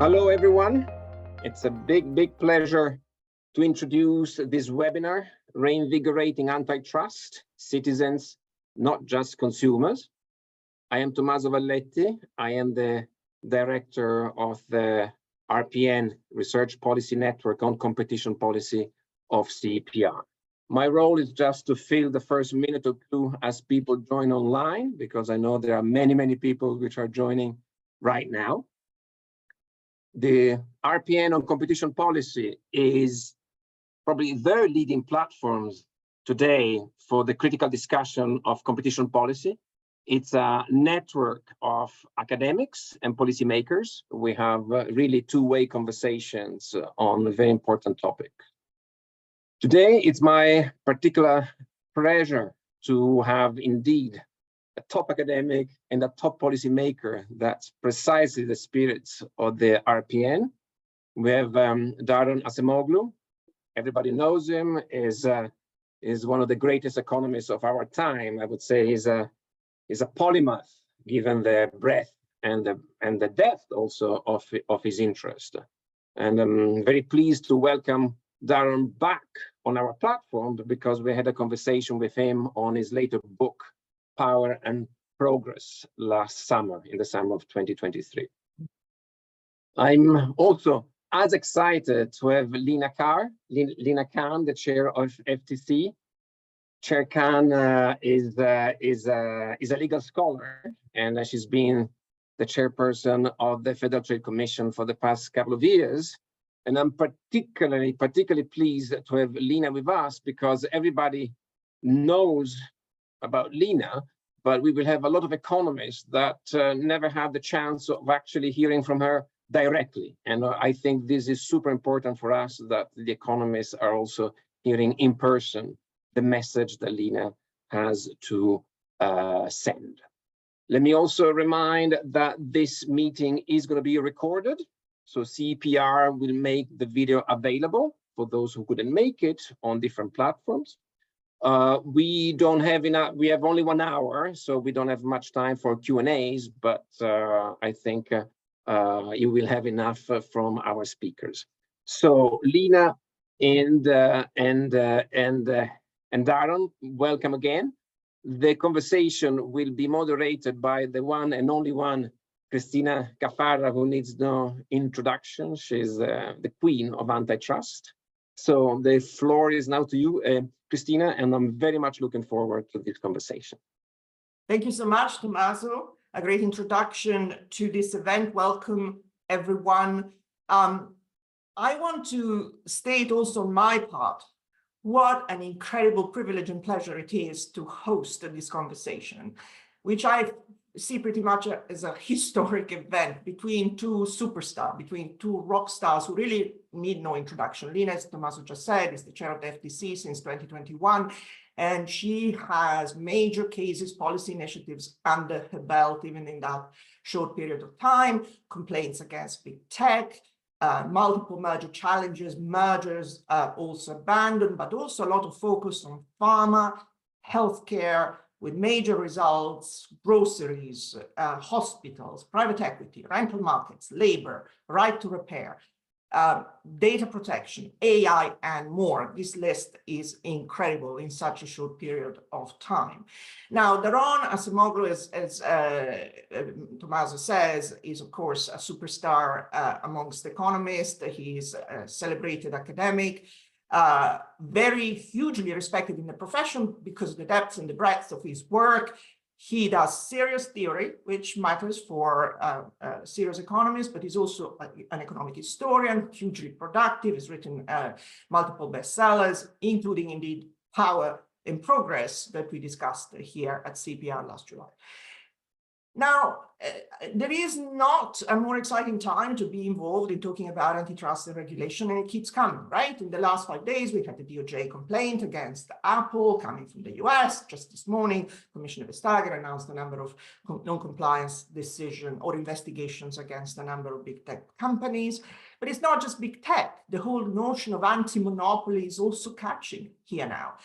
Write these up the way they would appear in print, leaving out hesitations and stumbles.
Hello, everyone. It's a big pleasure to introduce this webinar, Reinvigorating Antitrust, Citizens, Not Just Consumers. I am Tommaso Valletti. I am the director of the RPN, Research Policy Network on Competition Policy of CEPR. My role is just to fill the first minute or two as people join online, because I know there are many people which are joining right now. The RPN on competition policy is probably the leading platforms today for the critical discussion of competition policy. It's a network of academics and policymakers. We have really two-way conversations on a very important topic. Today, it's my particular pleasure to have indeed a top academic and a top policymaker. That's precisely the spirit of the RPN. We have Daron Acemoglu. Everybody knows him, is one of the greatest economists of our time. I would say he's a polymath, given the breadth and the depth also of his interest. And I'm very pleased to welcome Daron back on our platform, because we had a conversation with him on his later book, Power and Progress, last summer, in the summer of 2023. I'm also as excited to have Lina Khan, the chair of FTC. Chair Khan is a legal scholar, and she's been the chairperson of the Federal Trade Commission for the past couple of years. And I'm particularly pleased to have Lina with us, because everybody knows about Lina, but we will have a lot of economists that never had the chance of actually hearing from her directly. And I think this is super important for us, that the economists are also hearing in person the message that Lina has to send. Let me also remind that this meeting is going to be recorded. So CEPR will make the video available for those who couldn't make it on different platforms. We don't have enough, we have only 1 hour, so we don't have much time for Q&As, but I think you will have enough from our speakers. So Lina and Daron, welcome again. The conversation will be moderated by the one and only one, Cristina Caffarra, who needs no introduction. She's the queen of antitrust. So the floor is now to you, Cristina, and I'm very much looking forward to this conversation. Thank you so much, Tommaso. A great introduction to this event. Welcome, everyone. I want to state also on my part what an incredible privilege and pleasure it is to host this conversation, which I see pretty much as a historic event between two superstars, between two rock stars who really need no introduction. Lina, as Tommaso just said, is the chair of the FTC since 2021, and she has major cases, policy initiatives under her belt, even in that short period of time, complaints against big tech, multiple merger challenges, mergers also abandoned, but also a lot of focus on pharma, healthcare, with major results, groceries, hospitals, private equity, rental markets, labor, right to repair, data protection, AI, and more. This list is incredible in such a short period of time. Now, Daron Acemoglu, as Tommaso says, is of course a superstar amongst economists. He's a celebrated academic, very hugely respected in the profession because of the depth and the breadth of his work. He does serious theory, which matters for serious economists, but he's also an economic historian, hugely productive. He's written multiple bestsellers, including indeed Power and Progress that we discussed here at CEPR last July. Now, there is not a more exciting time to be involved in talking about antitrust and regulation, and it keeps coming, right? In the last 5 days, we had the DOJ complaint against Apple coming from the US. Just this morning, Commissioner Vestager announced a number of non-compliance decisions or investigations against a number of big tech companies. But it's not just big tech. The whole notion of anti-monopoly is also catching here now.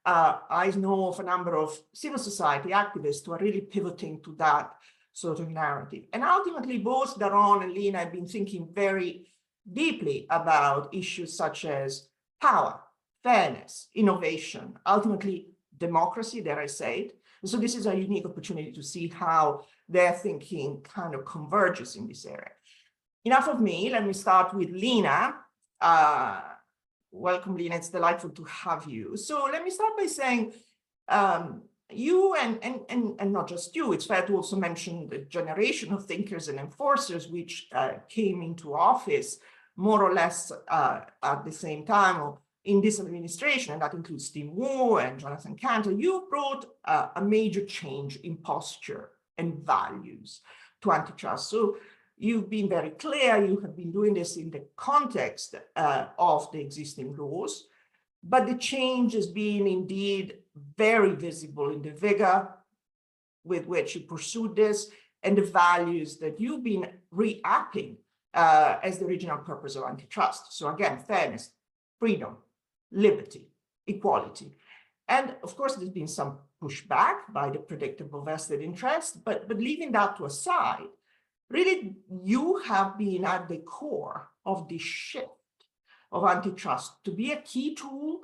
I know of a number of civil society activists who are really pivoting to that sort of narrative. And ultimately, both Daron and Lina have been thinking very deeply about issues such as power, fairness, innovation, ultimately democracy, dare I say it. And so this is a unique opportunity to see how their thinking kind of converges in this area. Enough of me, let me start with Lina. Welcome, Lina, it's delightful to have you. So let me start by saying, you and not just you, it's fair to also mention the generation of thinkers and enforcers which came into office more or less at the same time or in this administration, and that includes Tim Wu and Jonathan Cantor. You brought a major change in posture and values to antitrust. So you've been very clear, you have been doing this in the context of the existing laws, but the change has been indeed very visible in the vigor with which you pursued this and the values that you've been re-upping as the original purpose of antitrust. So again, fairness, freedom, liberty, equality. And of course, there's been some pushback by the predictable vested interest, but leaving that to aside, really, you have been at the core of this shift of antitrust to be a key tool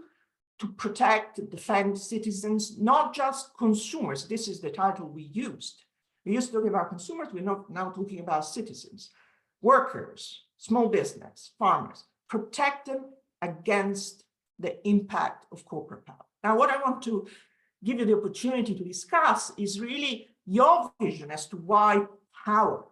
to protect, defend citizens, not just consumers. This is the title we used. We used to talk about consumers, we're now talking about citizens, workers, small business, farmers. Protect them against the impact of corporate power. Now, what I want to give you the opportunity to discuss is really your vision as to why power,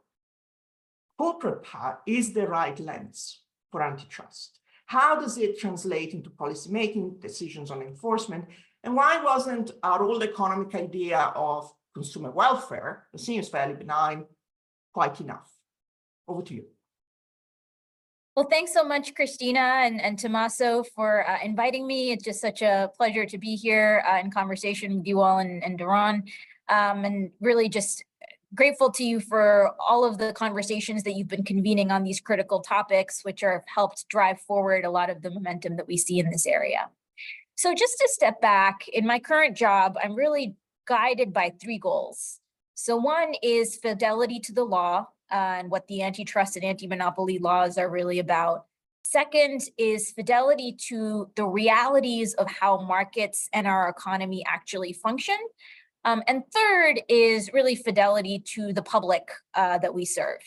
corporate power, is the right lens for antitrust. How does it translate into policymaking, decisions on enforcement? And why wasn't our old economic idea of consumer welfare, that seems fairly benign, quite enough? Over to you. Well, thanks so much, Cristina and Tommaso, for inviting me. It's just such a pleasure to be here in conversation with you all and Daron, and really just grateful to you for all of the conversations that you've been convening on these critical topics, which have helped drive forward a lot of the momentum that we see in this area. So just to step back, in my current job, I'm really guided by three goals. So one is fidelity to the law and what the antitrust and anti-monopoly laws are really about. Second is fidelity to the realities of how markets and our economy actually function. And third is really fidelity to the public that we serve.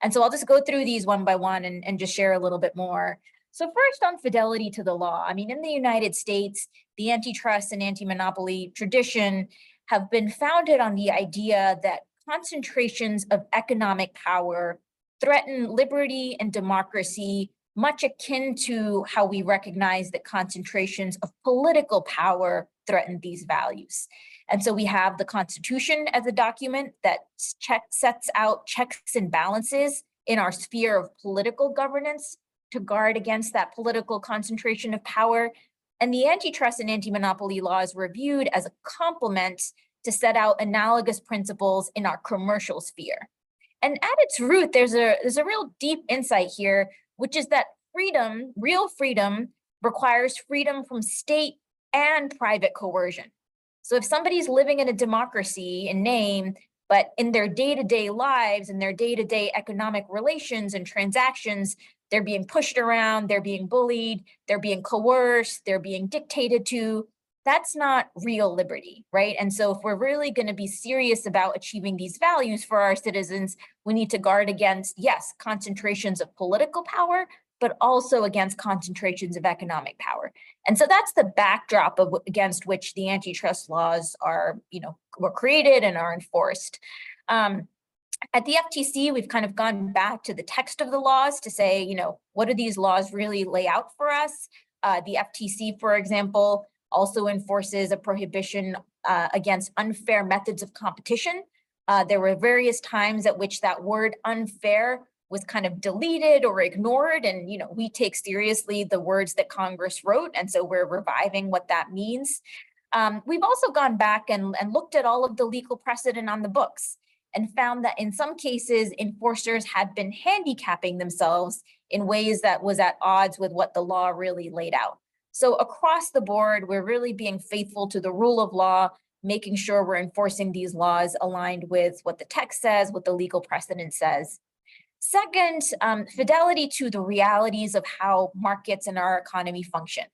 And so I'll just go through these one by one and just share a little bit more. So first, on fidelity to the law. I mean, in the United States, the antitrust and anti-monopoly tradition have been founded on the idea that concentrations of economic power threaten liberty and democracy, much akin to how we recognize that concentrations of political power threaten these values. And so we have the Constitution as a document that sets out checks and balances in our sphere of political governance to guard against that political concentration of power. And the antitrust and anti-monopoly laws were viewed as a complement to set out analogous principles in our commercial sphere. And at its root, there's a real deep insight here, which is that freedom, real freedom, requires freedom from state and private coercion. So if somebody's living in a democracy in name, but in their day-to-day lives and their day-to-day economic relations and transactions, they're being pushed around, they're being bullied, they're being coerced, they're being dictated to, that's not real liberty, right? And so if we're really going to be serious about achieving these values for our citizens, we need to guard against, yes, concentrations of political power, but also against concentrations of economic power. And so that's the backdrop of against which the antitrust laws are, were created and are enforced. At the FTC, we've kind of gone back to the text of the laws to say, what do these laws really lay out for us? The FTC, for example, also enforces a prohibition against unfair methods of competition. There were various times at which that word unfair was kind of deleted or ignored. And, we take seriously the words that Congress wrote. And so we're reviving what that means. We've also gone back and looked at all of the legal precedent on the books and found that in some cases, enforcers had been handicapping themselves in ways that was at odds with what the law really laid out. So across the board, we're really being faithful to the rule of law making sure we're enforcing these laws aligned with what the text says, what the legal precedent says. Second, fidelity to the realities of how markets and our economy function.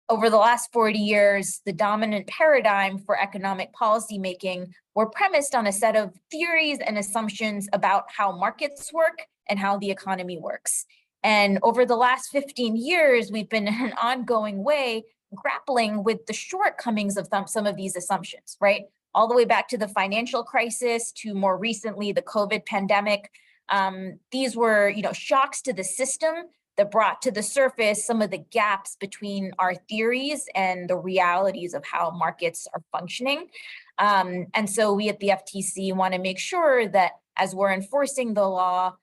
Over the last 40 years, the dominant paradigm for economic policymaking were premised on a set of theories and assumptions about how markets work and how the economy works. And over the last 15 years, we've been in an ongoing way grappling with the shortcomings of some of these assumptions, right? All the way back to the financial crisis, to more recently the COVID pandemic. These were, shocks to the system that brought to the surface some of the gaps between our theories and the realities of how markets are functioning. And so we at the FTC want to make sure that as we're enforcing the law,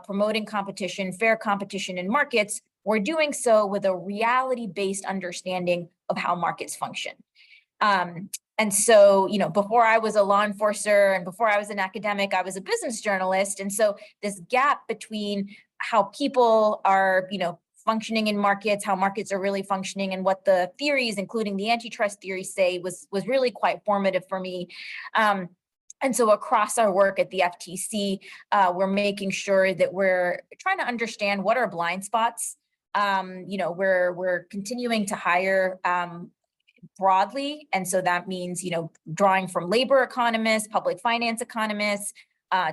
promoting competition, fair competition in markets, we're doing so with a reality-based understanding of how markets function. And so, before I was a law enforcer and before I was an academic, I was a business journalist. And so this gap between how people are, functioning in markets, how markets are really functioning, and what the theories, including the antitrust theories, say was really quite formative for me. And so across our work at the FTC, we're making sure that we're trying to understand what are blind spots. We're continuing to hire broadly. And so that means, drawing from labor economists, public finance economists,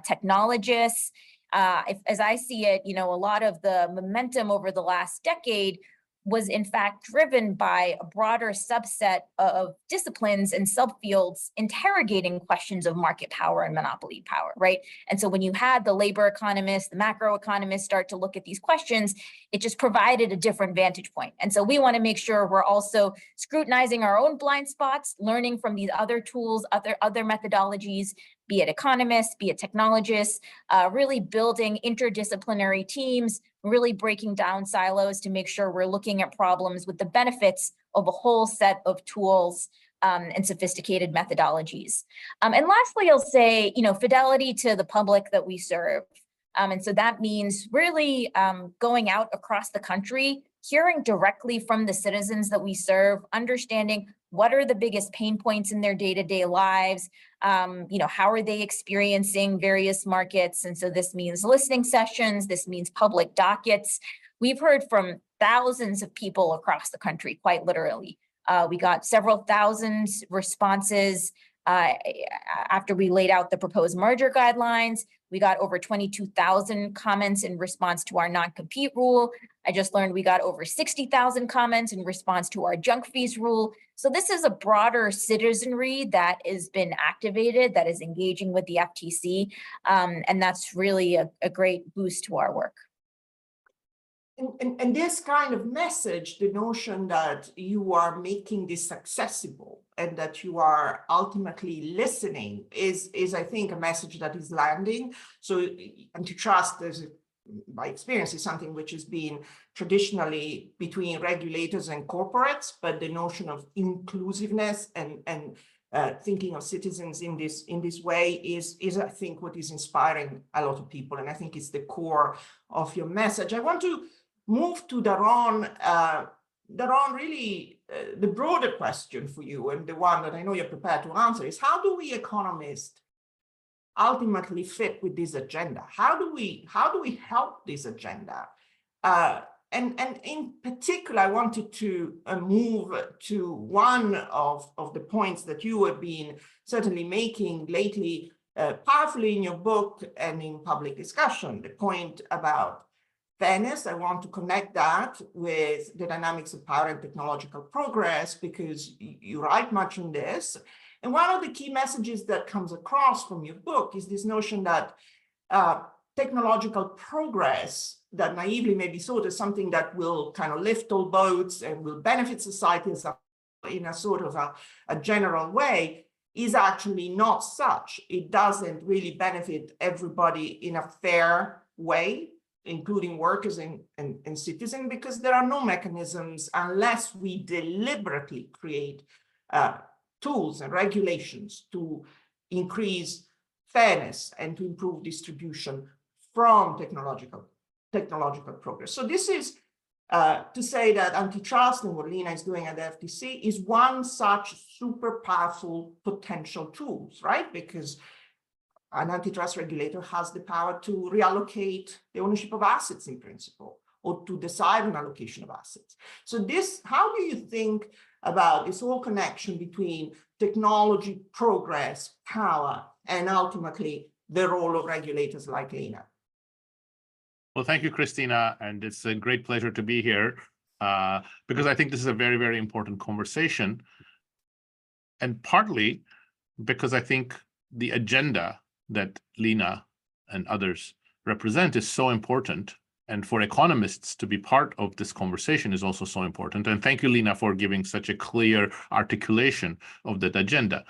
technologists. As I see it, a lot of the momentum over the last decade was in fact driven by a broader subset of disciplines and subfields interrogating questions of market power and monopoly power, right? And so when you had the labor economists, the macroeconomists start to look at these questions, it just provided a different vantage point. And so we want to make sure we're also scrutinizing our own blind spots, learning from these other tools, other methodologies, be it economists, be it technologists, really building interdisciplinary teams, really breaking down silos to make sure we're looking at problems with the benefits of a whole set of tools and sophisticated methodologies. And lastly, I'll say, fidelity to the public that we serve. And so that means really going out across the country, hearing directly from the citizens that we serve, understanding what are the biggest pain points in their day-to-day lives, how are they experiencing various markets? And so this means listening sessions, this means public dockets. We've heard from thousands of people across the country, quite literally. We got several thousand responses after we laid out the proposed merger guidelines. We got over 22,000 comments in response to our non-compete rule. I just learned we got over 60,000 comments in response to our junk fees rule. So this is a broader citizenry that has been activated, that is engaging with the FTC. And that's really a great boost to our work. And this kind of message, the notion that you are making this accessible and that you are ultimately listening is I think, a message that is landing. So antitrust, by experience, is something which has been traditionally between regulators and corporates, but the notion of inclusiveness and thinking of citizens in this way is I think what is inspiring a lot of people, and I think it's the core of your message. I want to move to Daron. Daron, really, the broader question for you, and the one that I know you're prepared to answer, is how do we economists ultimately fit with this agenda? How do we help this agenda? And in particular, I wanted to move to one of the points that you have been certainly making lately, powerfully in your book and in public discussion, the point about fairness. I want to connect that with the dynamics of power and technological progress, because you write much on this. And one of the key messages that comes across from your book is this notion that technological progress, that naively may be thought as something that will kind of lift all boats and will benefit society in a sort of a general way, is actually not such. It doesn't really benefit everybody in a fair way, including workers and citizens, because there are no mechanisms unless we deliberately create tools and regulations to increase fairness and to improve distribution from technological progress. So this is to say that antitrust and what Lina is doing at the FTC is one such super powerful potential tools, right? Because an antitrust regulator has the power to reallocate the ownership of assets in principle, or to decide on allocation of assets. So this, how do you think about this whole connection between technology, progress, power, and ultimately the role of regulators like Lina? Well, thank you, Cristina, and it's a great pleasure to be here because I think this is a very, very important conversation, and partly because I think the agenda that Lina and others represent is so important, and for economists to be part of this conversation is also so important. And thank you, Lina, for giving such a clear articulation of that agenda.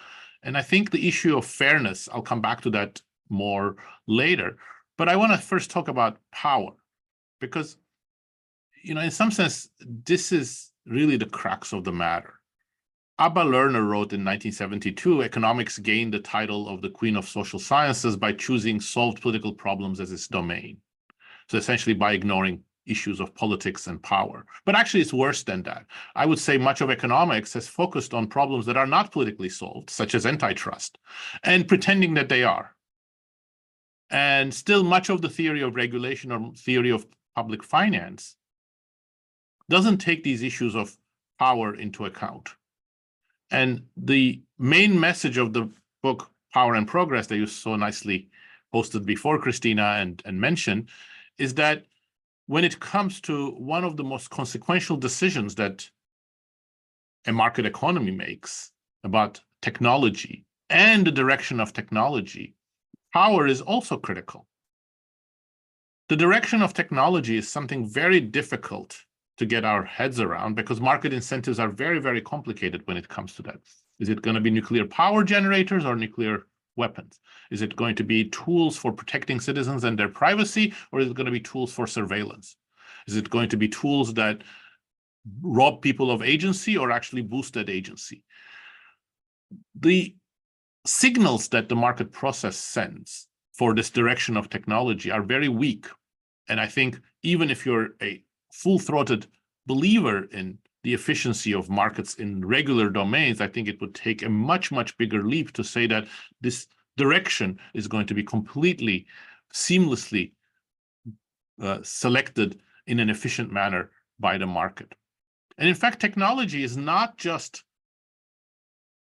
And I think the issue of fairness, I'll come back to that more later, but I want to first talk about power, because, you know, in some sense, this is really the crux of the matter. Abba Lerner wrote in 1972, economics gained the title of the Queen of Social Sciences by choosing solved political problems as its domain. So essentially by ignoring issues of politics and power. But actually it's worse than that. I would say much of economics has focused on problems that are not politically solved, such as antitrust, and pretending that they are. And still much of the theory of regulation or theory of public finance doesn't take these issues of power into account. And the main message of the book, Power and Progress, that you so nicely posted before, Cristina, and mentioned, is that when it comes to one of the most consequential decisions that a market economy makes about technology and the direction of technology, power is also critical. The direction of technology is something very difficult to get our heads around because market incentives are very, very complicated when it comes to that. Is it going to be nuclear power generators or nuclear weapons? Is it going to be tools for protecting citizens and their privacy, or is it going to be tools for surveillance? Is it going to be tools that rob people of agency or actually boost that agency? The signals that the market process sends for this direction of technology are very weak. And I think even if you're a full-throated believer in the efficiency of markets in regular domains, I think it would take a much, much bigger leap to say that this direction is going to be completely, seamlessly selected in an efficient manner by the market. And in fact, technology is not just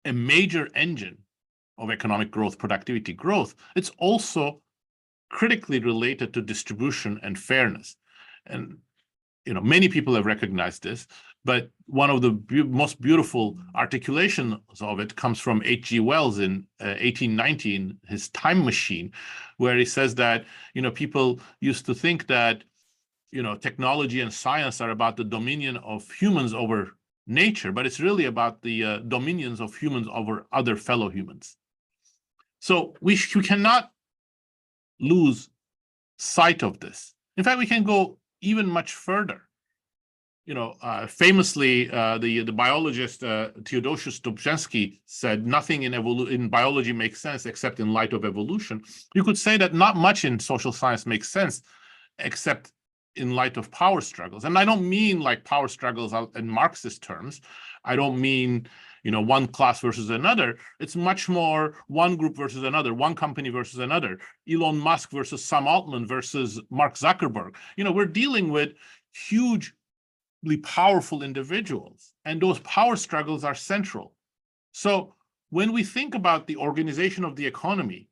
a major engine of economic growth, productivity growth, it's also critically related to distribution and fairness. And you know, many people have recognized this, but one of the most beautiful articulations of it comes from H.G. Wells in 1890 in his Time Machine, where he says that, you know, people used to think that, you know, technology and science are about the dominion of humans over nature, but it's really about the dominions of humans over other fellow humans. So we cannot lose sight of this. In fact, we can go even much further. You know, famously, the biologist Theodosius Dobzhansky said, nothing in biology makes sense except in light of evolution. You could say that not much in social science makes sense except in light of power struggles. And I don't mean like power struggles in Marxist terms. I don't mean, you know, one class versus another. It's much more one group versus another, one company versus another, Elon Musk versus Sam Altman versus Mark Zuckerberg. You know, we're dealing with hugely powerful individuals, and those power struggles are central. So when we think about the organization of the economy,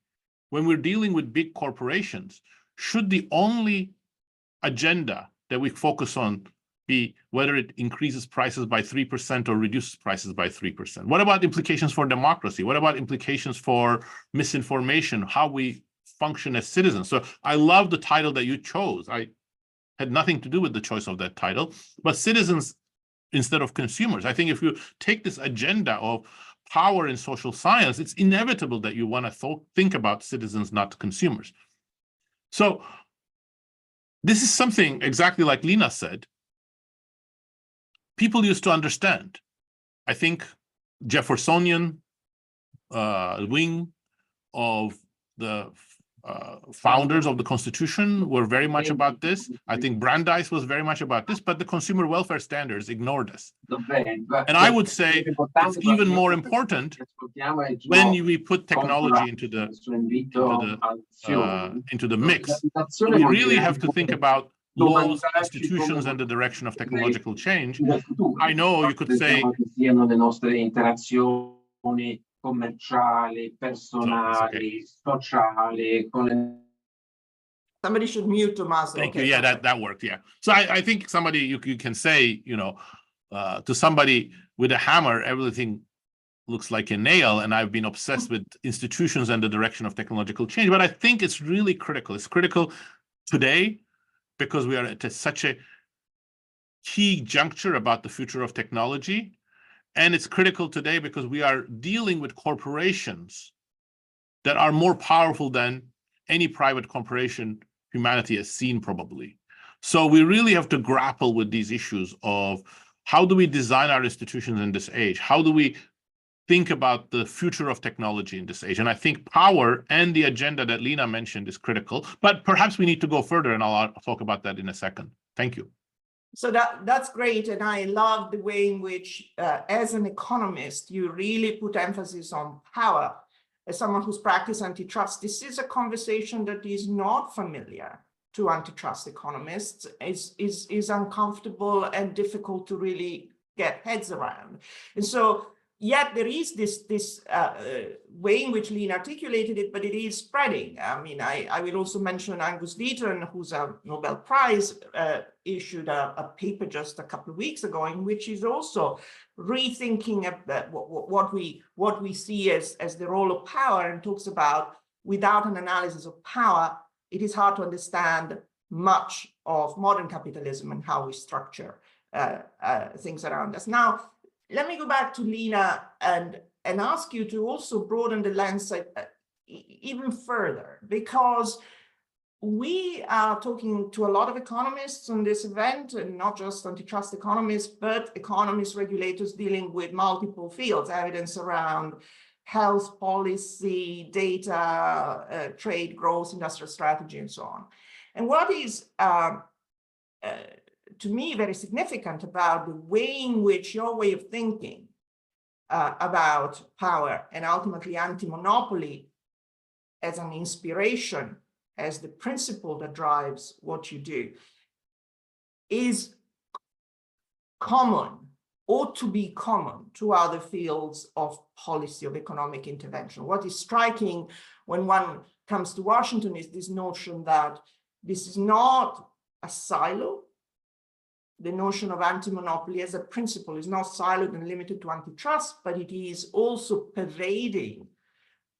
when we're dealing with big corporations, should the only agenda that we focus on be whether it increases prices by 3% or reduces prices by 3%? What about implications for democracy? What about implications for misinformation, how we function as citizens? So I love the title that you chose. I had nothing to do with the choice of that title, but citizens instead of consumers. I think if you take this agenda of power in social science, it's inevitable that you want to think about citizens, not consumers. So this is something exactly like Lina said, people used to understand. I think Jeffersonian wing of the founders of the Constitution were very much about this. I think Brandeis was very much about this, but the consumer welfare standards ignored this. And I would say it's even more important when we put technology into the mix. We really have to think about laws, institutions, and the direction of technological change. I know you could say commerciali, personali, sociali, Somebody should mute Tommaso. Thank you. Yeah, that worked. Yeah. So I think somebody you can say, to somebody with a hammer, everything looks like a nail, and I've been obsessed with institutions and the direction of technological change. But I think it's really critical. It's critical today because we are at such a key juncture about the future of technology. And it's critical today because we are dealing with corporations that are more powerful than any private corporation humanity has seen, probably. So we really have to grapple with these issues of how do we design our institutions in this age? How do we think about the future of technology in this age? And I think power and the agenda that Lina mentioned is critical, but perhaps we need to go further, and I'll talk about that in a second. Thank you. So that's great. And I love the way in which, as an economist, you really put emphasis on power. As someone who's practiced antitrust, this is a conversation that is not familiar to antitrust economists, is uncomfortable and difficult to really get heads around. And so, yet there is this way in which Lina articulated it, but it is spreading. I mean, I will also mention Angus Deaton, who's a Nobel Prize, issued a paper just a couple of weeks ago, in which is also rethinking what we see as the role of power, and talks about, without an analysis of power, it is hard to understand much of modern capitalism and how we structure things around us. Now, let me go back to Lina and ask you to also broaden the lens even further, because we are talking to a lot of economists on this event, and not just antitrust economists, but economists, regulators dealing with multiple fields, evidence around health policy, data, trade, growth, industrial strategy, and so on. And what is to me very significant about the way in which your way of thinking about power and ultimately anti-monopoly as an inspiration, as the principle that drives what you do, is common, ought to be common to other fields of policy, of economic intervention. What is striking when one comes to Washington is this notion that this is not a silo. The notion of anti-monopoly as a principle is not siloed and limited to antitrust, but it is also pervading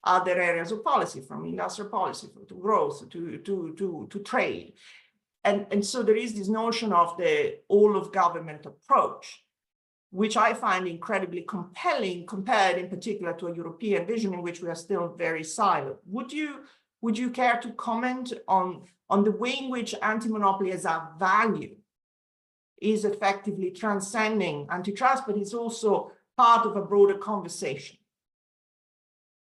other areas of policy, from industrial policy to growth to trade. And so there is this notion of the all of government approach, which I find incredibly compelling, compared in particular to a European vision in which we are still very siloed. Would you care to comment on the way in which anti-monopoly as a value is effectively transcending antitrust, but it's also part of a broader conversation?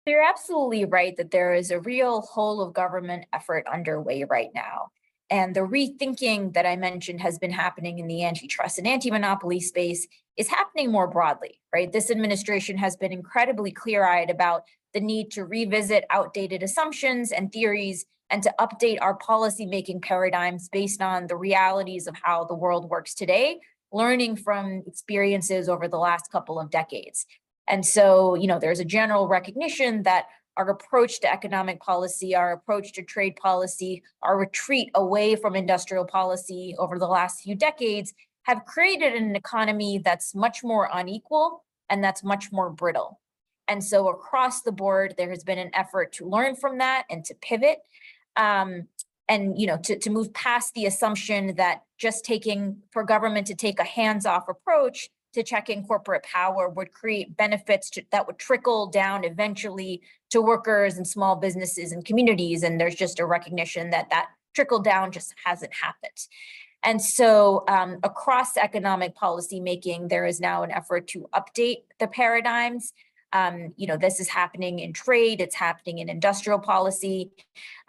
You're absolutely right that there is a real whole of government effort underway right now. And the rethinking that I mentioned has been happening in the antitrust and anti-monopoly space is happening more broadly, right? This administration has been incredibly clear-eyed about the need to revisit outdated assumptions and theories and to update our policymaking paradigms based on the realities of how the world works today, learning from experiences over the last couple of decades. And so, there's a general recognition that our approach to economic policy, our approach to trade policy, our retreat away from industrial policy over the last few decades have created an economy that's much more unequal and that's much more brittle. And so across the board, there has been an effort to learn from that and to pivot, and to move past the assumption that just for government to take a hands-off approach to checking corporate power would create benefits that would trickle down eventually to workers and small businesses and communities. And there's just a recognition that trickle down just hasn't happened. And so across economic policy making, there is now an effort to update the paradigms. This is happening in trade, it's happening in industrial policy.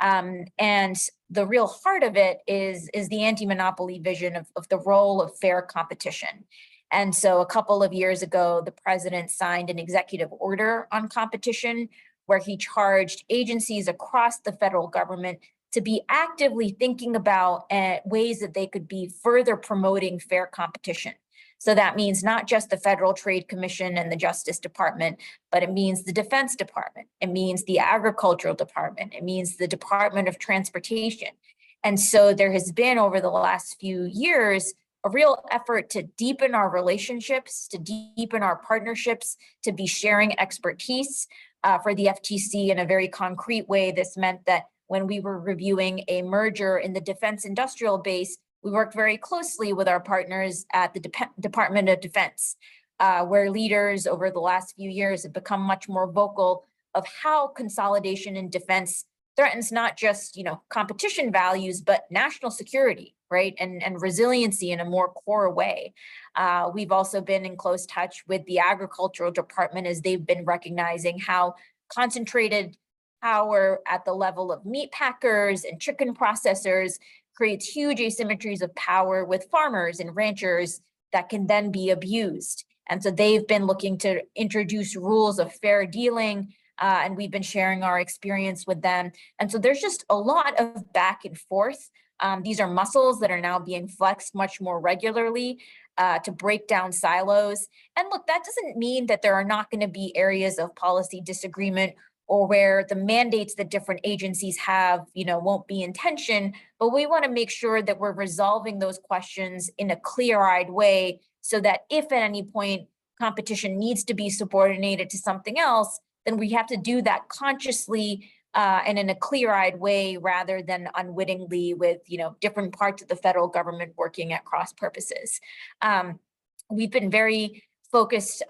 And the real heart of it is the anti-monopoly vision of the role of fair competition. And so a couple of years ago, the president signed an executive order on competition where he charged agencies across the federal government to be actively thinking about ways that they could be further promoting fair competition. So that means not just the Federal Trade Commission and the Justice Department, but it means the Defense Department. It means the Agricultural Department. It means the Department of Transportation. And so there has been over the last few years a real effort to deepen our relationships, to deepen our partnerships, to be sharing expertise. For the FTC in a very concrete way, this meant that when we were reviewing a merger in the defense industrial base, we worked very closely with our partners at the Department of Defense, where leaders over the last few years have become much more vocal of how consolidation in defense threatens not just, competition values, but national security, right? And resiliency in a more core way. We've also been in close touch with the Agricultural Department as they've been recognizing how concentrated power at the level of meat packers and chicken processors creates huge asymmetries of power with farmers and ranchers that can then be abused. And so they've been looking to introduce rules of fair dealing, and we've been sharing our experience with them. And so there's just a lot of back and forth. These are muscles that are now being flexed much more regularly to break down silos. And look, that doesn't mean that there are not going to be areas of policy disagreement or where the mandates that different agencies have, won't be in tension, but we want to make sure that we're resolving those questions in a clear-eyed way so that if at any point competition needs to be subordinated to something else, then we have to do that consciously and in a clear-eyed way rather than unwittingly with, different parts of the federal government working at cross purposes. We've been very focused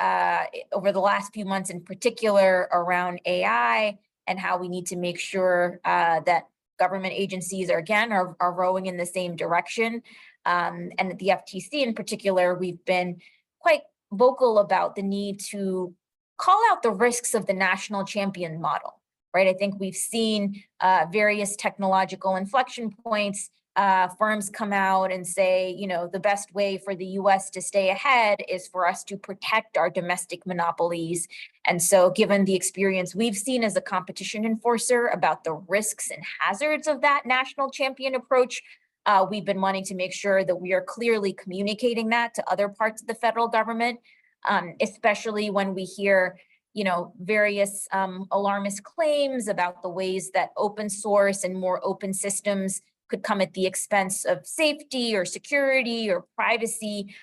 over the last few months in particular around AI and how we need to make sure that government agencies are rowing in the same direction. And at the FTC in particular, we've been quite vocal about the need to call out the risks of the national champion model, right? I think we've seen various technological inflection points. Firms come out and say, the best way for the US to stay ahead is for us to protect our domestic monopolies. And so given the experience we've seen as a competition enforcer about the risks and hazards of that national champion approach, we've been wanting to make sure that we are clearly communicating that to other parts of the federal government, especially when we hear various alarmist claims about the ways that open source and more open systems could come at the expense of safety or security or privacy.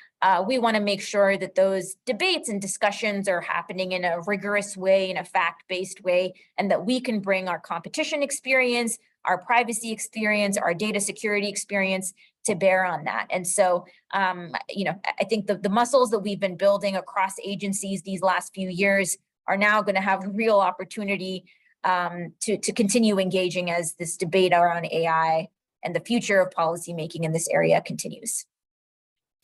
We want to make sure that those debates and discussions are happening in a rigorous way, in a fact-based way, and that we can bring our competition experience, our privacy experience, our data security experience to bear on that. And so, I think the muscles that we've been building across agencies these last few years are now going to have real opportunity to continue engaging as this debate around AI and the future of policymaking in this area continues.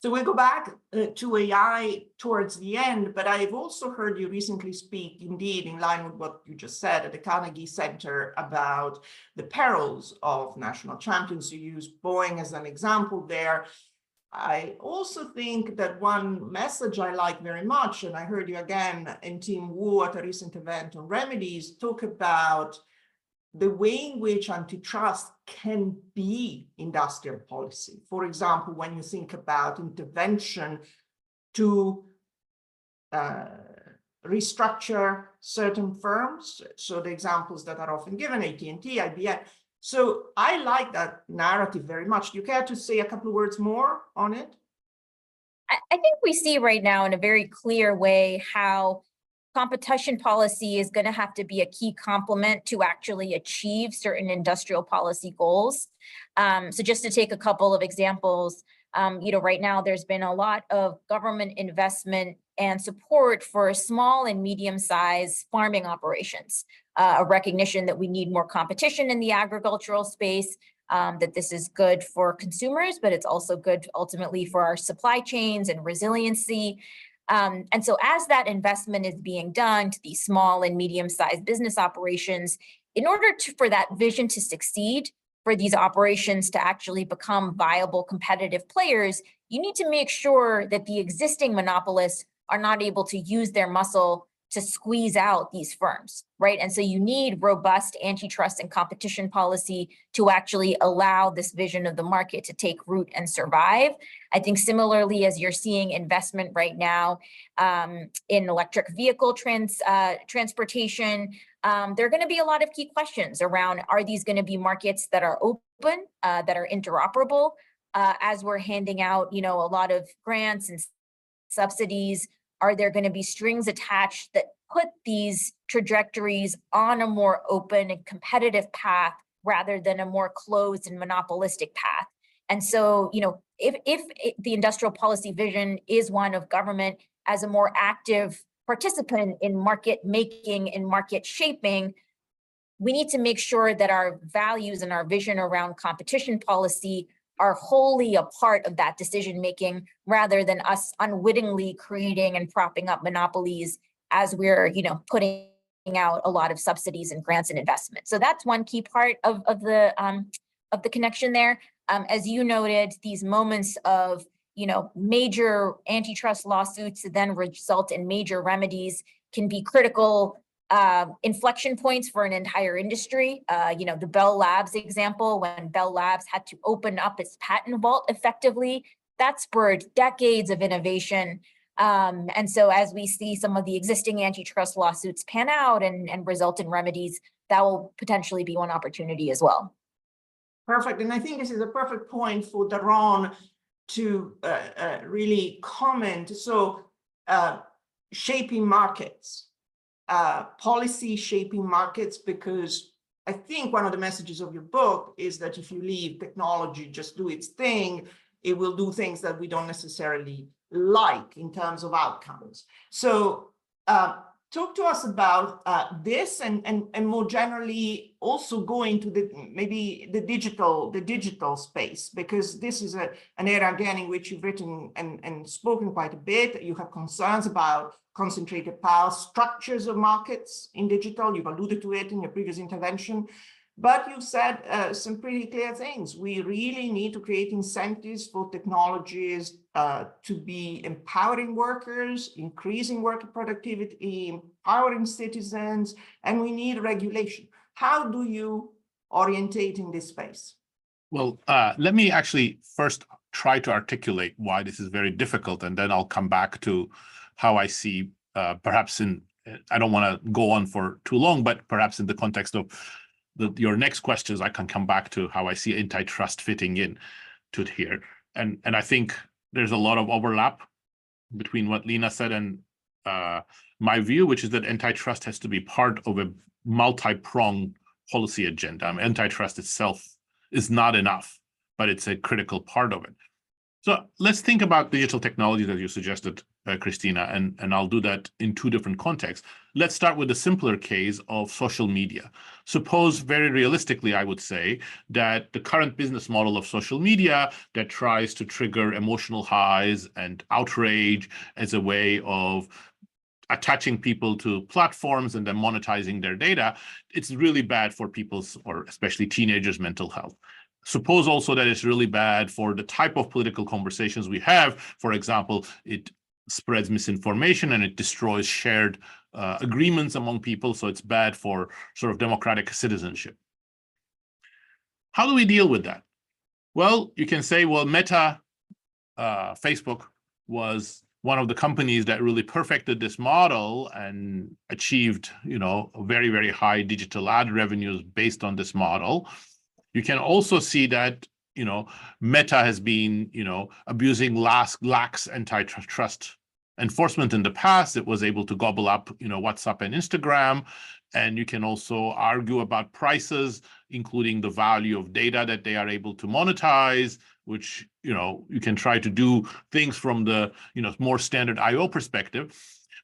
So we'll go back to AI towards the end, but I've also heard you recently speak, indeed, in line with what you just said at the Carnegie Center about the perils of national champions. You use Boeing as an example there. I also think that one message I like very much, and I heard you again in Tim Wu at a recent event on remedies, talk about the way in which antitrust can be industrial policy. For example, when you think about intervention to restructure certain firms, so the examples that are often given, AT&T, IBM. So I like that narrative very much. Do you care to say a couple of words more on it? I think we see right now in a very clear way how competition policy is going to have to be a key complement to actually achieve certain industrial policy goals. So just to take a couple of examples, right now there's been a lot of government investment and support for small and medium-sized farming operations, a recognition that we need more competition in the agricultural space, that this is good for consumers, but it's also good ultimately for our supply chains and resiliency. And so as that investment is being done to these small and medium-sized business operations, in order for that vision to succeed, for these operations to actually become viable competitive players, you need to make sure that the existing monopolists are not able to use their muscle to squeeze out these firms, right? And so you need robust antitrust and competition policy to actually allow this vision of the market to take root and survive. I think similarly, as you're seeing investment right now in electric vehicle transportation, there are going to be a lot of key questions around, are these going to be markets that are open, that are interoperable, as we're handing out, a lot of grants and subsidies? Are there going to be strings attached that put these trajectories on a more open and competitive path rather than a more closed and monopolistic path? And so, if the industrial policy vision is one of government as a more active participant in market making and market shaping, we need to make sure that our values and our vision around competition policy are wholly a part of that decision-making, rather than us unwittingly creating and propping up monopolies as we're, putting out a lot of subsidies and grants and investments. So that's one key part of the connection there. As you noted, these moments of, major antitrust lawsuits that then result in major remedies can be critical inflection points for an entire industry. The Bell Labs example, when Bell Labs had to open up its patent vault effectively, that spurred decades of innovation. And so as we see some of the existing antitrust lawsuits pan out and result in remedies, that will potentially be one opportunity as well. Perfect. And I think this is a perfect point for Daron to really comment. So shaping markets. Policy shaping markets, because I think one of the messages of your book is that if you leave technology just do its thing, it will do things that we don't necessarily like in terms of outcomes. So talk to us about this, and more generally also go into the digital space, because this is an area again in which you've written and spoken quite a bit. You have concerns about concentrated power structures of markets in digital. You've alluded to it in your previous intervention, but you've said some pretty clear things. We really need to create incentives for technologies to be empowering workers, increasing worker productivity, empowering citizens, and we need regulation. How do you orientate in this space? Well, let me actually first try to articulate why this is very difficult, and then I'll come back to how I see, perhaps I don't want to go on for too long, but perhaps in the context of your next questions, I can come back to how I see antitrust fitting in to it here. And I think there's a lot of overlap between what Lina said and my view, which is that antitrust has to be part of a multi-pronged policy agenda. Antitrust itself is not enough, but it's a critical part of it. So let's think about digital technologies as you suggested, Cristina, and I'll do that in two different contexts. Let's start with the simpler case of social media. Suppose very realistically, I would say that the current business model of social media that tries to trigger emotional highs and outrage as a way of attaching people to platforms and then monetizing their data, it's really bad for people's, or especially teenagers' mental health. Suppose also that it's really bad for the type of political conversations we have. For example, it spreads misinformation and it destroys shared agreements among people. So it's bad for sort of democratic citizenship. How do we deal with that? Well, you can say, well, Meta, Facebook was one of the companies that really perfected this model and achieved, very, very high digital ad revenues based on this model. You can also see that, Meta has been, abusing lax antitrust enforcement in the past. It was able to gobble up, WhatsApp and Instagram. And you can also argue about prices, including the value of data that they are able to monetize, which, you can try to do things from the, more standard IO perspective.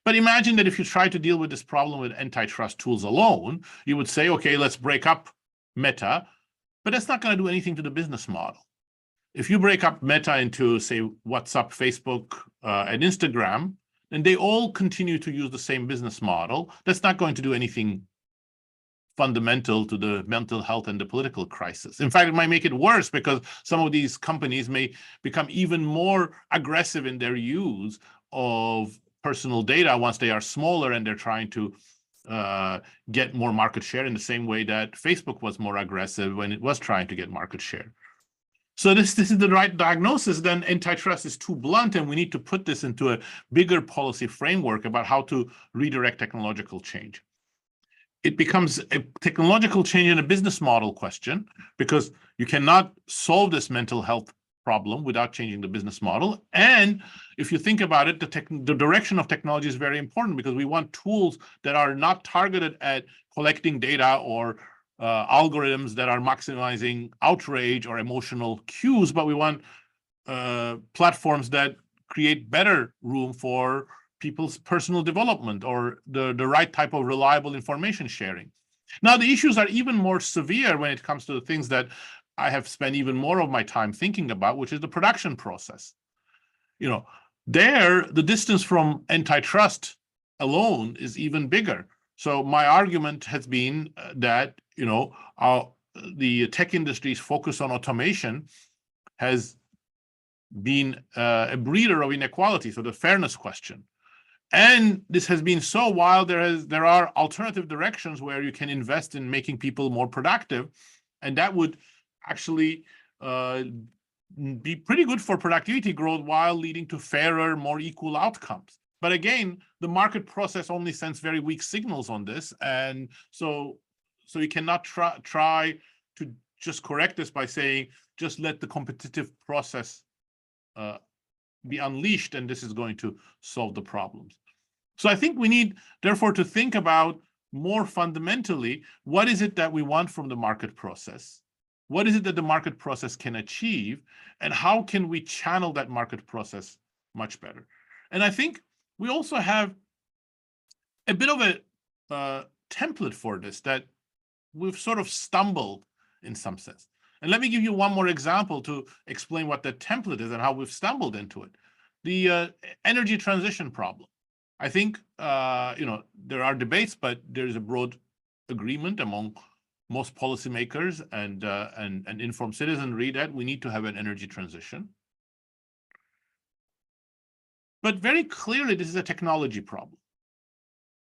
But imagine that if you try to deal with this problem with antitrust tools alone, you would say, okay, let's break up Meta. But that's not going to do anything to the business model. If you break up Meta into, say, WhatsApp, Facebook, and Instagram, and they all continue to use the same business model, that's not going to do anything fundamental to the mental health and the political crisis. In fact, it might make it worse because some of these companies may become even more aggressive in their use of personal data once they are smaller and they're trying to get more market share in the same way that Facebook was more aggressive when it was trying to get market share. So this is the right diagnosis. Then antitrust is too blunt, and we need to put this into a bigger policy framework about how to redirect technological change. It becomes a technological change and a business model question, because you cannot solve this mental health problem without changing the business model. And if you think about it, the direction of technology is very important, because we want tools that are not targeted at collecting data or algorithms that are maximizing outrage or emotional cues, but we want platforms that create better room for people's personal development or the right type of reliable information sharing. Now, the issues are even more severe when it comes to the things that I have spent even more of my time thinking about, which is the production process. You know, there, the distance from antitrust alone is even bigger. So my argument has been that, you know, the tech industry's focus on automation has been a breeder of inequality, so the fairness question. And this has been so while there are alternative directions where you can invest in making people more productive, and that would actually be pretty good for productivity growth while leading to fairer, more equal outcomes. But again, the market process only sends very weak signals on this, and so you cannot try to just correct this by saying just let the competitive process be unleashed, and this is going to solve the problems. So I think we need, therefore, to think about more fundamentally, what is it that we want from the market process? What is it that the market process can achieve? And how can we channel that market process much better? And I think we also have a bit of a template for this that we've sort of stumbled in some sense. And let me give you one more example to explain what that template is and how we've stumbled into it. The energy transition problem. I think, you know, there are debates, but there's a broad agreement among most policymakers and informed citizenry that we need to have an energy transition. But very clearly, this is a technology problem.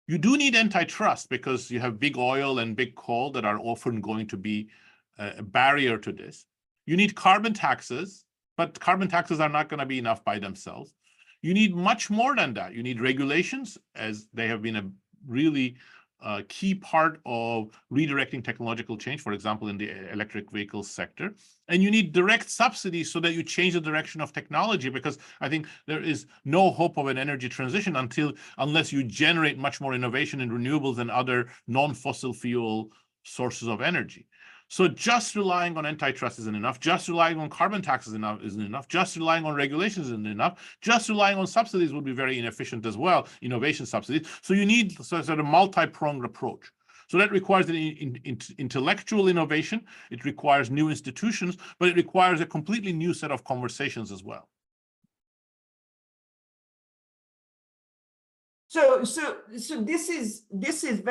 You do need antitrust because you have big oil and big coal that are often going to be a barrier to this. You need carbon taxes, but carbon taxes are not going to be enough by themselves. You need much more than that. You need regulations, as they have been a really key part of redirecting technological change, for example, in the electric vehicle sector. And you need direct subsidies so that you change the direction of technology, because I think there is no hope of an energy transition unless you generate much more innovation in renewables and other non-fossil fuel sources of energy. So just relying on antitrust isn't enough. Just relying on carbon taxes isn't enough. Just relying on regulations isn't enough. Just relying on subsidies would be very inefficient as well, innovation subsidies. So you need sort of a multi-pronged approach. So that requires an intellectual innovation. It requires new institutions, but it requires a completely new set of conversations as well. So this is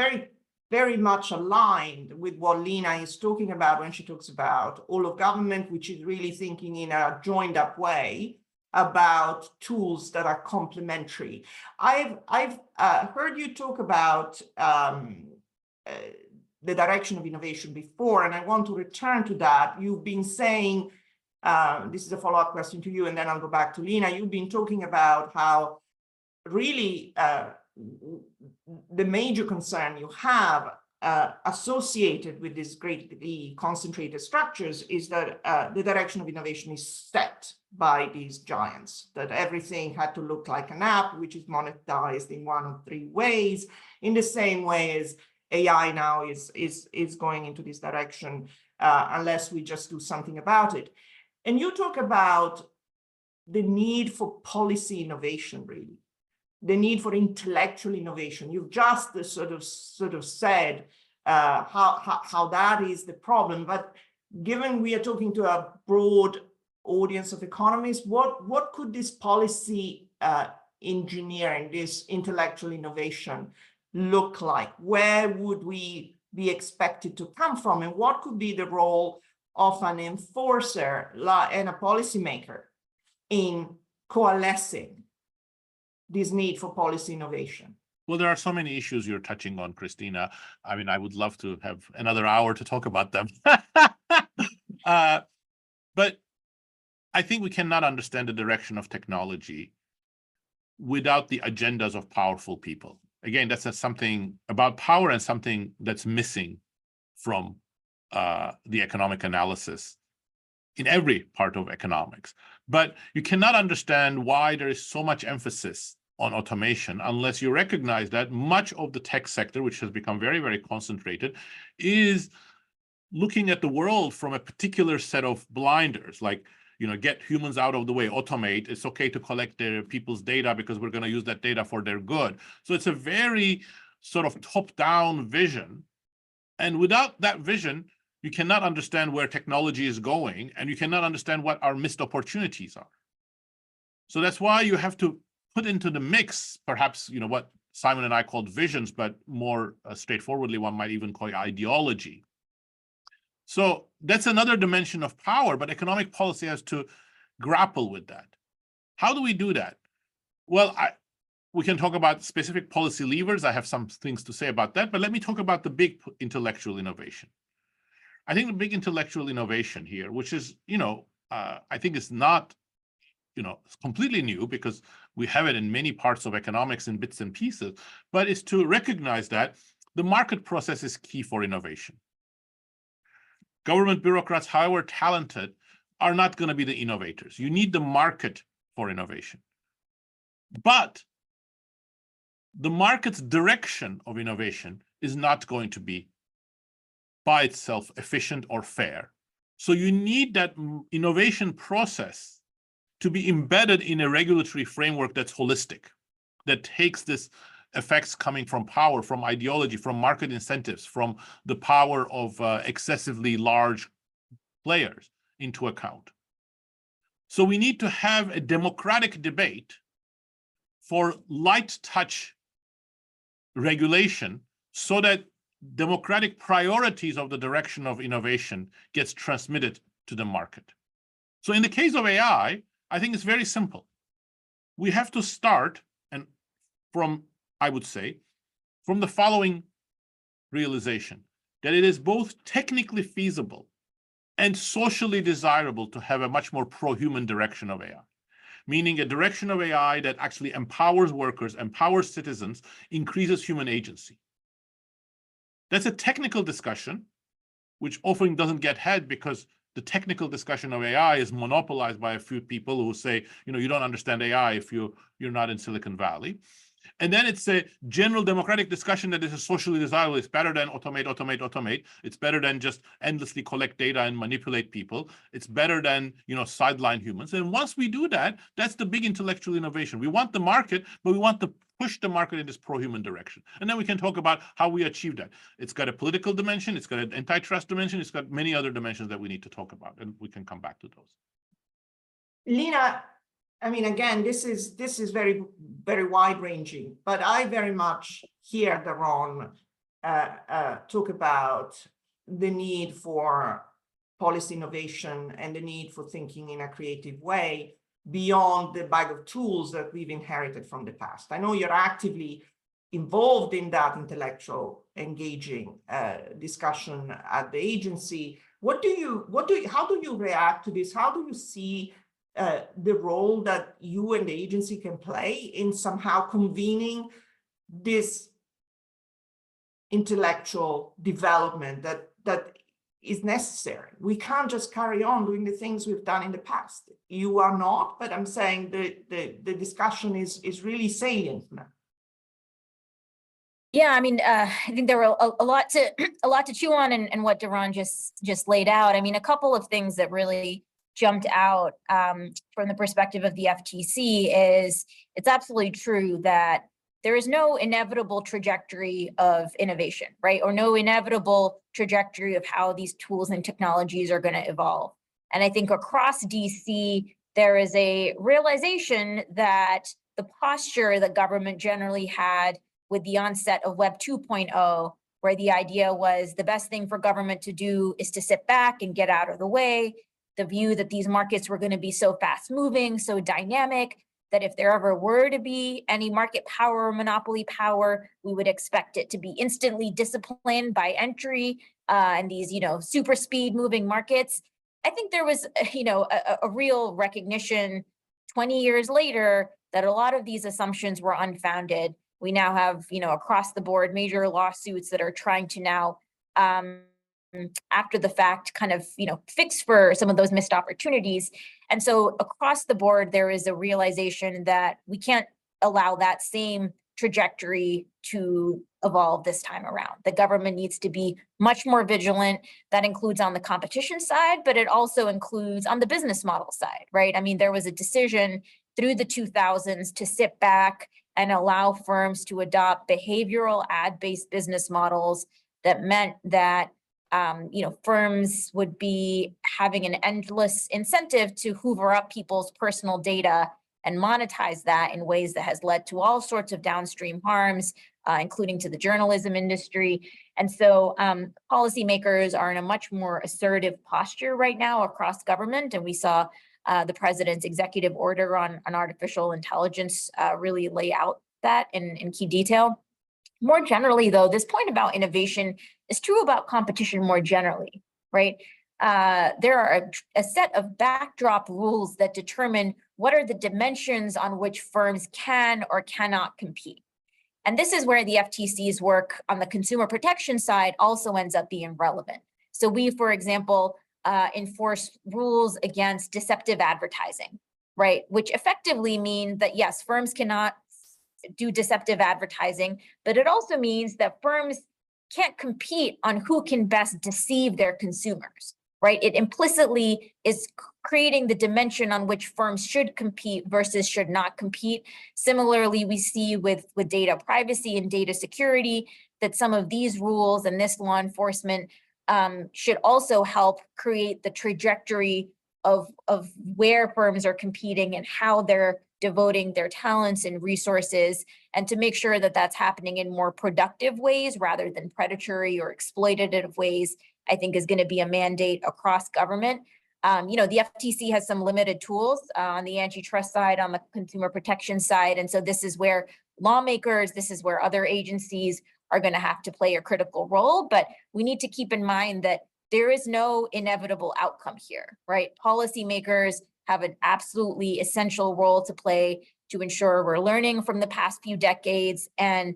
very much aligned with what Lina is talking about when she talks about all of government, which is really thinking in a joined up way about tools that are complementary. I've heard you talk about the direction of innovation before, and I want to return to that. You've been saying, this is a follow-up question to you, and then I'll go back to Lina. You've been talking about how really the major concern you have associated with these greatly concentrated structures is that the direction of innovation is set by these giants, that everything had to look like an app, which is monetized in one of three ways, in the same way as AI now is going into this direction, unless we just do something about it. And you talk about the need for policy innovation, really. The need for intellectual innovation. You've just sort of said how that is the problem. But given we are talking to a broad audience of economists, what could this policy engineering, this intellectual innovation look like? Where would we be expected to come from? And what could be the role of an enforcer and a policymaker in coalescing this need for policy innovation? Well, there are so many issues you're touching on, Cristina. I mean, I would love to have another hour to talk about them. But I think we cannot understand the direction of technology without the agendas of powerful people. Again, that's something about power and something that's missing from the economic analysis in every part of economics. But you cannot understand why there is so much emphasis on automation unless you recognize that much of the tech sector, which has become very, very concentrated, is looking at the world from a particular set of blinders, like, you know, get humans out of the way, automate. It's okay to collect their people's data because we're going to use that data for their good. So it's a very sort of top-down vision. And without that vision, you cannot understand where technology is going, and you cannot understand what our missed opportunities are. So that's why you have to put into the mix, perhaps, you know, what Simon and I called visions, but more straightforwardly, one might even call it ideology. So that's another dimension of power, but economic policy has to grapple with that. How do we do that? Well, we can talk about specific policy levers. I have some things to say about that, but let me talk about the big intellectual innovation. I think the big intellectual innovation here, which is, you know, I think is not, you know, completely new because we have it in many parts of economics in bits and pieces, but is to recognize that the market process is key for innovation. Government bureaucrats, however talented, are not going to be the innovators. You need the market for innovation. But the market's direction of innovation is not going to be by itself efficient or fair. So you need that innovation process to be embedded in a regulatory framework that's holistic, that takes this effects coming from power, from ideology, from market incentives, from the power of excessively large players into account. So we need to have a democratic debate for light touch regulation so that democratic priorities of the direction of innovation gets transmitted to the market. So in the case of AI, I think it's very simple. We have to start from, I would say, from the following realization, that it is both technically feasible and socially desirable to have a much more pro-human direction of AI, meaning a direction of AI that actually empowers workers, empowers citizens, increases human agency. That's a technical discussion, which often doesn't get had because the technical discussion of AI is monopolized by a few people who say, you know, you don't understand AI if you're not in Silicon Valley. And then it's a general democratic discussion that is socially desirable. It's better than automate. It's better than just endlessly collect data and manipulate people. It's better than, you know, sideline humans. And once we do that, that's the big intellectual innovation. We want the market, but we want to push the market in this pro-human direction. And then we can talk about how we achieve that. It's got a political dimension. It's got an antitrust dimension. It's got many other dimensions that we need to talk about, and we can come back to those. Lina, I mean, again, this is very, very wide-ranging, but I very much hear Daron talk about the need for policy innovation and the need for thinking in a creative way beyond the bag of tools that we've inherited from the past. I know you're actively involved in that intellectual, engaging discussion at the agency. How do you react to this? How do you see the role that you and the agency can play in somehow convening this intellectual development that is necessary? We can't just carry on doing the things we've done in the past. You are not, but I'm saying the discussion is really salient now. Yeah, I mean, I think there were a lot to chew on and what Daron just laid out. I mean, a couple of things that really jumped out from the perspective of the FTC is it's absolutely true that there is no inevitable trajectory of innovation, right? Or no inevitable trajectory of how these tools and technologies are going to evolve. And I think across DC, there is a realization that the posture that government generally had with the onset of Web 2.0, where the idea was the best thing for government to do is to sit back and get out of the way. The view that these markets were going to be so fast moving, so dynamic, that if there ever were to be any market power or monopoly power, we would expect it to be instantly disciplined by entry and these, super speed moving markets. I think there was, a real recognition 20 years later that a lot of these assumptions were unfounded. We now have, across the board major lawsuits that are trying to now, after the fact, kind of, fix for some of those missed opportunities. And so across the board, there is a realization that we can't allow that same trajectory to evolve this time around. The government needs to be much more vigilant. That includes on the competition side, but it also includes on the business model side, right? I mean, there was a decision through the 2000s to sit back and allow firms to adopt behavioral ad-based business models that meant that firms would be having an endless incentive to hoover up people's personal data and monetize that in ways that has led to all sorts of downstream harms, including to the journalism industry. And so policymakers are in a much more assertive posture right now across government. And we saw the president's executive order on artificial intelligence really lay out that in key detail. More generally, though, this point about innovation is true about competition more generally, right? There are a set of backdrop rules that determine what are the dimensions on which firms can or cannot compete. And this is where the FTC's work on the consumer protection side also ends up being relevant. So we, for example, enforce rules against deceptive advertising, right? Which effectively mean that, yes, firms cannot do deceptive advertising, but it also means that firms can't compete on who can best deceive their consumers, right? It implicitly is creating the dimension on which firms should compete versus should not compete. Similarly, we see with data privacy and data security that some of these rules and this law enforcement should also help create the trajectory of where firms are competing and how they're devoting their talents and resources, and to make sure that that's happening in more productive ways rather than predatory or exploitative ways, I think is going to be a mandate across government. The FTC has some limited tools on the antitrust side, on the consumer protection side. And so this is where lawmakers, this is where other agencies are going to have to play a critical role. But we need to keep in mind that there is no inevitable outcome here, right? Policymakers have an absolutely essential role to play to ensure we're learning from the past few decades and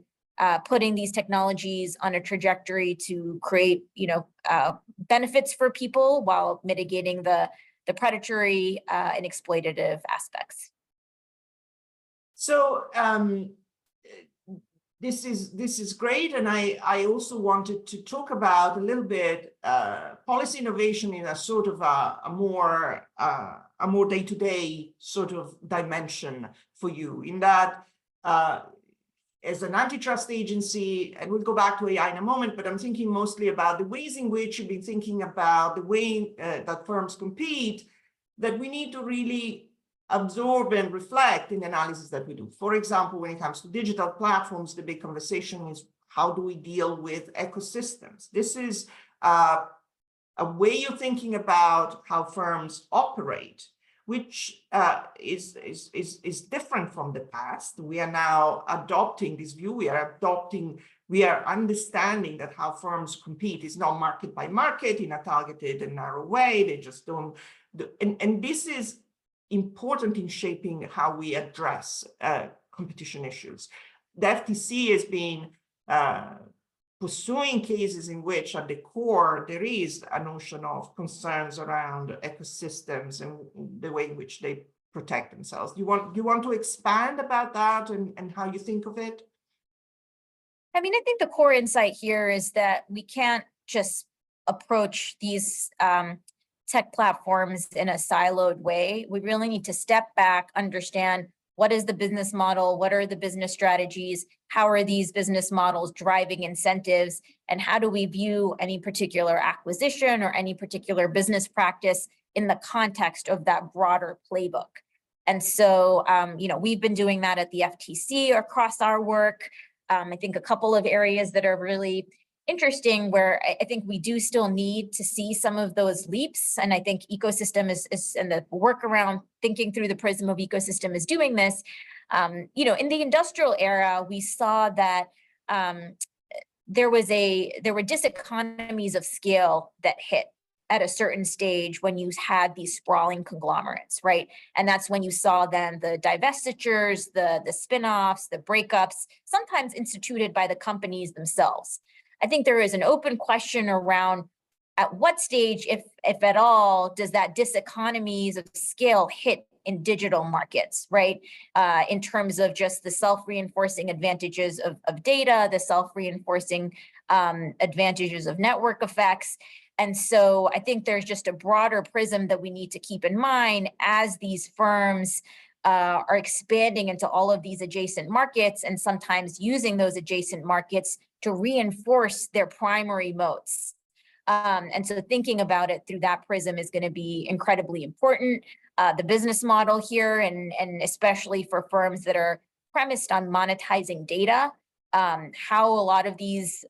putting these technologies on a trajectory to create, benefits for people while mitigating the predatory and exploitative aspects. So this is great, and I also wanted to talk about a little bit policy innovation in a sort of a more day-to-day sort of dimension for you, in that as an antitrust agency, and we'll go back to AI in a moment, but I'm thinking mostly about the ways in which you've been thinking about the way that firms compete, that we need to really absorb and reflect in the analysis that we do. For example, when it comes to digital platforms, the big conversation is how do we deal with ecosystems? This is a way of thinking about how firms operate, which is different from the past. We are now adopting this view. We are understanding that how firms compete is not market by market in a targeted and narrow way. They just don't. And this is important in shaping how we address competition issues. The FTC has been pursuing cases in which at the core there is a notion of concerns around ecosystems and the way in which they protect themselves. Do you want to expand about that and how you think of it? I mean, I think the core insight here is that we can't just approach these tech platforms in a siloed way. We really need to step back, understand what is the business model, what are the business strategies, how are these business models driving incentives, and how do we view any particular acquisition or any particular business practice in the context of that broader playbook. And so, we've been doing that at the FTC across our work. I think a couple of areas that are really interesting where I think we do still need to see some of those leaps. And I think ecosystem is and the work around thinking through the prism of ecosystem is doing this. In the industrial era, we saw that there were diseconomies of scale that hit at a certain stage when you had these sprawling conglomerates, right? And that's when you saw then the divestitures, the spin-offs, the breakups, sometimes instituted by the companies themselves. I think there is an open question around at what stage, if at all, does that diseconomies of scale hit in digital markets, right? In terms of just the self-reinforcing advantages of data, the self-reinforcing advantages of network effects. And so I think there's just a broader prism that we need to keep in mind as these firms are expanding into all of these adjacent markets and sometimes using those adjacent markets to reinforce their primary moats. And so thinking about it through that prism is going to be incredibly important. The business model here, and especially for firms that are premised on monetizing data, how a lot of these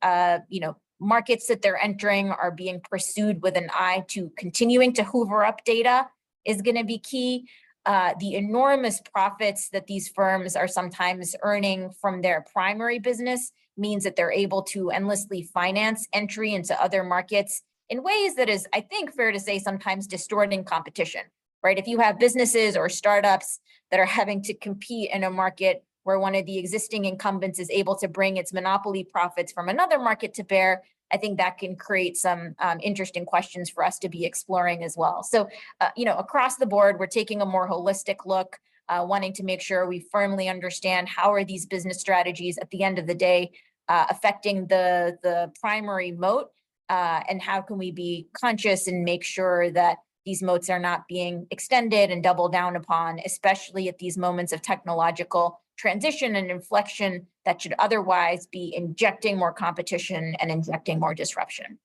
markets that they're entering are being pursued with an eye to continuing to hoover up data is going to be key. The enormous profits that these firms are sometimes earning from their primary business means that they're able to endlessly finance entry into other markets in ways that is, I think, fair to say, sometimes distorting competition, right? If you have businesses or startups that are having to compete in a market where one of the existing incumbents is able to bring its monopoly profits from another market to bear, I think that can create some interesting questions for us to be exploring as well. So, across the board, we're taking a more holistic look, wanting to make sure we firmly understand how are these business strategies at the end of the day affecting the primary moat, and how can we be conscious and make sure that these moats are not being extended and doubled down upon, especially at these moments of technological transition and inflection that should otherwise be injecting more competition and injecting more disruption.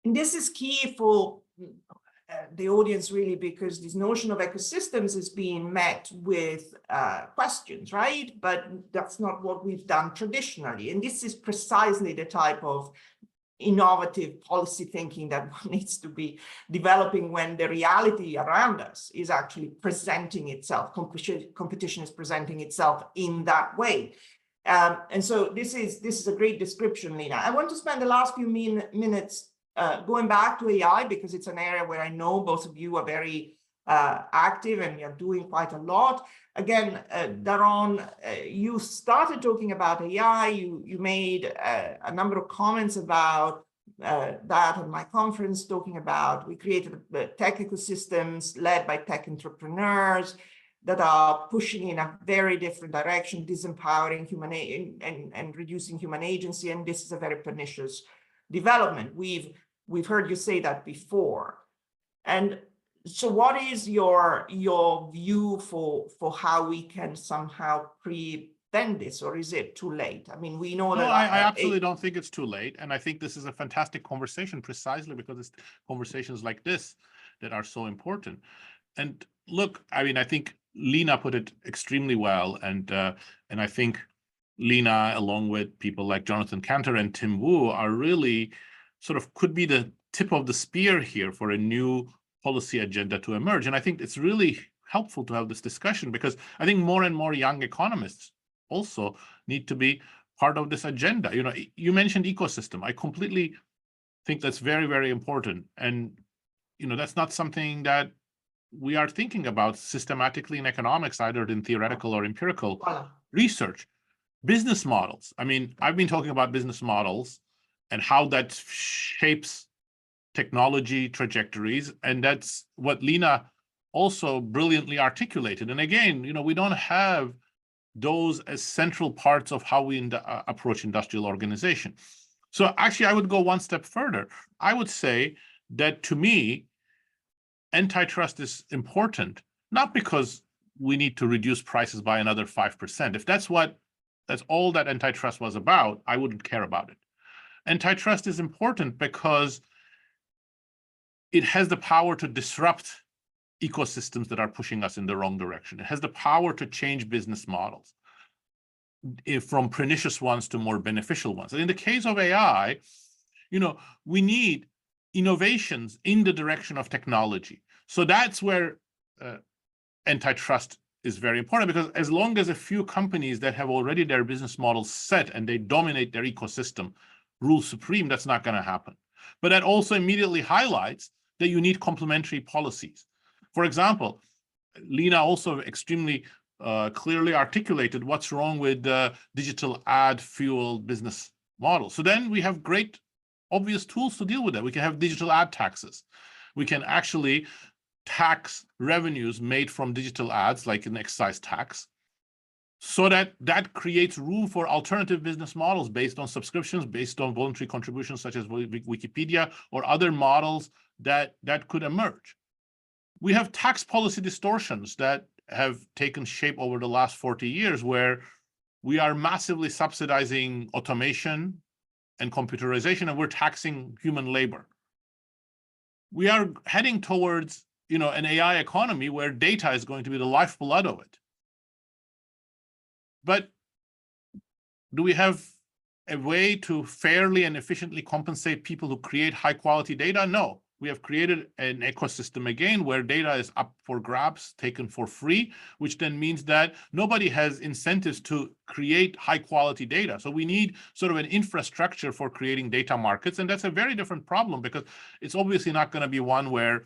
And this is key for the audience, really, because this notion of ecosystems is being met with questions, right? But that's not what we've done traditionally. And this is precisely the type of innovative policy thinking that one needs to be developing when the reality around us is actually presenting itself. Competition is presenting itself in that way. And so this is a great description, Lina. I want to spend the last few minutes going back to AI, because it's an area where I know both of you are very active and you're doing quite a lot. Again, Daron, you started talking about AI. You made a number of comments about that at my conference, talking about we created tech ecosystems led by tech entrepreneurs that are pushing in a very different direction, disempowering human and reducing human agency. And this is a very pernicious development. We've heard you say that before. And so what is your view for how we can somehow prevent this, or is it too late? I mean, we know that— No, I absolutely don't think it's too late. And I think this is a fantastic conversation precisely because it's conversations like this that are so important. And look, I mean, I think Lina put it extremely well. And I think Lina, along with people like Jonathan Cantor and Tim Wu, are really sort of could be the tip of the spear here for a new policy agenda to emerge. And I think it's really helpful to have this discussion because I think more and more young economists also need to be part of this agenda. You mentioned ecosystem. I completely think that's very, very important. And, that's not something that we are thinking about systematically in economics, either in theoretical or empirical research. Business models. I mean, I've been talking about business models and how that shapes technology trajectories. And that's what Lina also brilliantly articulated. And again, we don't have those as central parts of how we approach industrial organization. So actually, I would go one step further. I would say that to me, antitrust is important, not because we need to reduce prices by another 5%. If that's all that antitrust was about, I wouldn't care about it. Antitrust is important because it has the power to disrupt ecosystems that are pushing us in the wrong direction. It has the power to change business models from pernicious ones to more beneficial ones. And in the case of AI, we need innovations in the direction of technology. So that's where antitrust is very important, because as long as a few companies that have already their business models set and they dominate their ecosystem rule supreme, that's not going to happen. But that also immediately highlights that you need complementary policies. For example, Lina also extremely clearly articulated what's wrong with the digital ad-fueled business model. So then we have great obvious tools to deal with that. We can have digital ad taxes. We can actually tax revenues made from digital ads, like an excise tax, so that creates room for alternative business models based on subscriptions, based on voluntary contributions, such as Wikipedia or other models that could emerge. We have tax policy distortions that have taken shape over the last 40 years, where we are massively subsidizing automation and computerization, and we're taxing human labor. We are heading towards, an AI economy where data is going to be the lifeblood of it. But do we have a way to fairly and efficiently compensate people who create high quality data? No. We have created an ecosystem again where data is up for grabs, taken for free, which then means that nobody has incentives to create high quality data. So we need sort of an infrastructure for creating data markets. And that's a very different problem, because it's obviously not going to be one where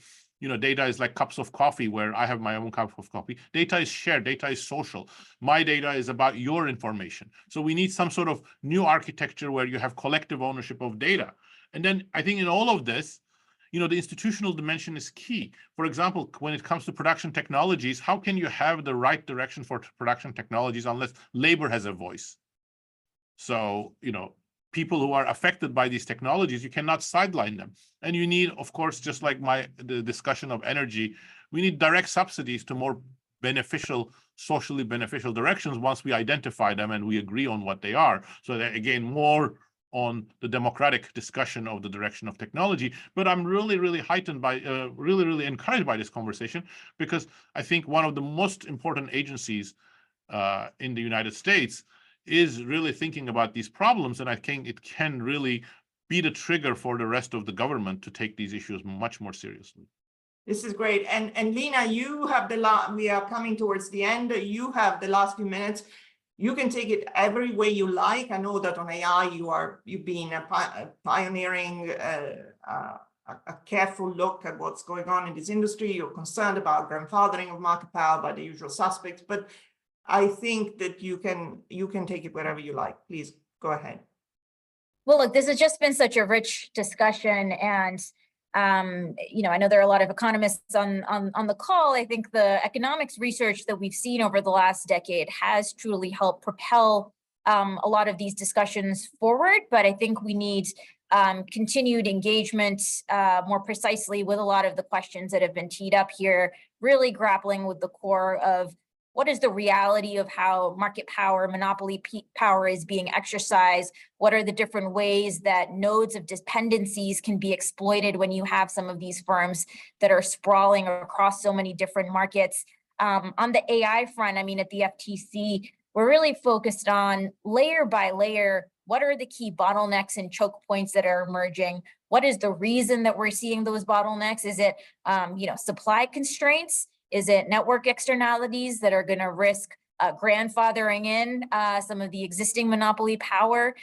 data is like cups of coffee, where I have my own cup of coffee. Data is shared, data is social. My data is about your information. So we need some sort of new architecture where you have collective ownership of data. And then I think in all of this, the institutional dimension is key. For example, when it comes to production technologies, how can you have the right direction for production technologies unless labor has a voice? So, people who are affected by these technologies, you cannot sideline them. And you need, of course, just like the discussion of energy, we need direct subsidies to more beneficial, socially beneficial directions once we identify them and we agree on what they are. So that, again, more on the democratic discussion of the direction of technology. But I'm really, really heightened by, really encouraged by this conversation, because I think one of the most important agencies in the United States is really thinking about these problems. And I think it can really be the trigger for the rest of the government to take these issues much more seriously. This is great. And Lina, you have we are coming towards the end. You have the last few minutes. You can take it every way you like. I know that on AI, you've been pioneering a careful look at what's going on in this industry. You're concerned about grandfathering of market power by the usual suspects, but I think that you can take it wherever you like. Please go ahead. Well, look, this has just been such a rich discussion, and I know there are a lot of economists on the call. I think the economics research that we've seen over the last decade has truly helped propel a lot of these discussions forward. But I think we need continued engagement more precisely with a lot of the questions that have been teed up here, really grappling with the core of what is the reality of how market power, monopoly power is being exercised? What are the different ways that nodes of dependencies can be exploited when you have some of these firms that are sprawling across so many different markets? On the AI front, at the FTC, we're really focused on layer by layer, what are the key bottlenecks and choke points that are emerging? What is the reason that we're seeing those bottlenecks? Is it, supply constraints? Is it network externalities that are going to risk grandfathering in some of the existing monopoly power?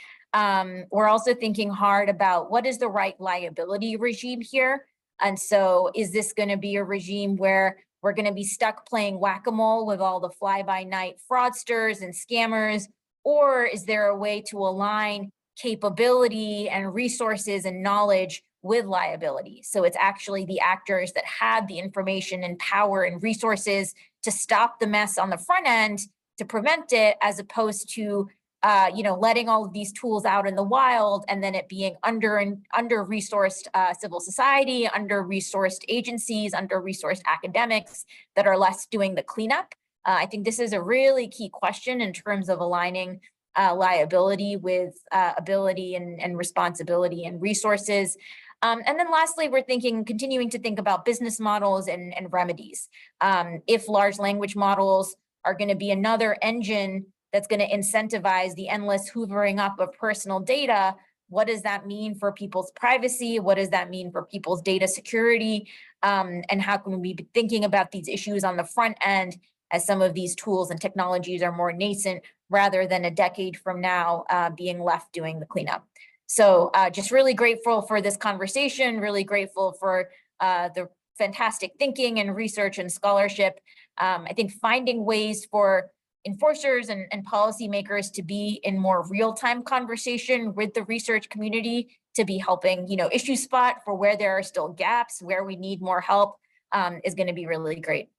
We're also thinking hard about what is the right liability regime here. And so is this going to be a regime where we're going to be stuck playing whack-a-mole with all the fly-by-night fraudsters and scammers? Or is there a way to align capability and resources and knowledge with liability? So it's actually the actors that have the information and power and resources to stop the mess on the front end, to prevent it, as opposed to letting all of these tools out in the wild and then it being under-resourced civil society, under-resourced agencies, under-resourced academics that are less doing the cleanup. I think this is a really key question in terms of aligning liability with ability and responsibility and resources. And then lastly, we're continuing to think about business models and remedies. If large language models are going to be another engine that's going to incentivize the endless hoovering up of personal data, what does that mean for people's privacy? What does that mean for people's data security? And how can we be thinking about these issues on the front end as some of these tools and technologies are more nascent, rather than a decade from now being left doing the cleanup? So just really grateful for this conversation, really grateful for the fantastic thinking and research and scholarship. I think finding ways for enforcers and policymakers to be in more real-time conversation with the research community, to be helping, issue spot for where there are still gaps, where we need more help, is going to be really great.